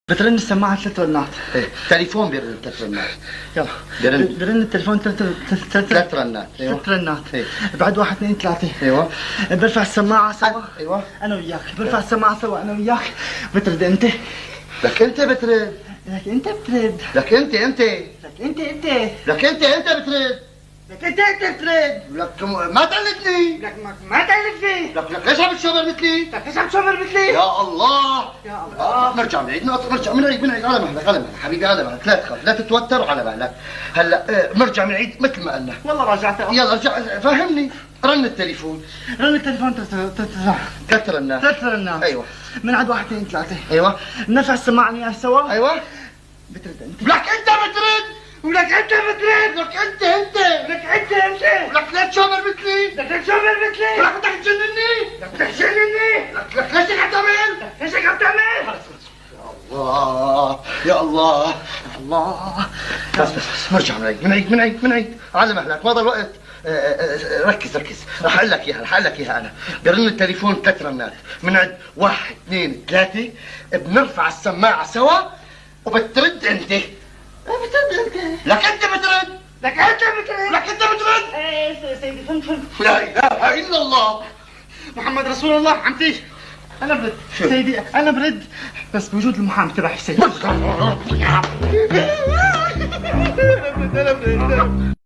بترن السماعة 3 رنات. ايه تليفون بيرن 3 رنات. يلا برن التليفون 3 رنات. ايوه 3 رنات. ايه. بعد 1 2 3. ايوه برفع السماعة سوا. ايوه انا وياك برفع السماعة سوا انا وياك. بترد انت. لك انت بترد. لك انت بترد. لك انت لك انت لك انت بترد. لك انت بترد. لك ما تقلدني. لك ما تألفني. لك ليش عم تشاور مثلي؟ لك ليش عم تشوفر مثلي؟ يا الله يا الله. نرجع من عيد نرجع من عيد على مهلك حبيبي على مهلك. لا تخاف لا تتوتر على مهلك. هلا بنرجع من عيد مثل ما قلنا. والله راجعت. يلا ارجع فهمني. رن التليفون. رن التليفون 3 رنات. 3 رنات. ايوه من عد 1 2 3. ايوه بنرفع السماعة انا وياك سوا. ايوه بترد انت. لك انت بترد. ولك انت بترد. لك انت لك انت لك لا تشاور مثلي. لك ليش تشوفر مثلي؟ لك بدك تجنني. لك تحشرني. لك ليش هيك عم تعمل؟ ليش هيك عم تعمل؟ الله يا الله الله. بس نرجع من عيد على مهلك ما ضل وقت. ركز رح اقول لك اياها انا. برن التليفون 3 رنات من عد 1 2 3. بنرفع السماعة سوا وبترد انت. لك انت بترد. لك انت بترد. لك انت بترد. ايه سيدي فهمت. لا اله الا الله. محمد رسول الله عم تيجي. انا برد سيدي انا برد بس بوجود المحامي تبعي سيدي. انا برد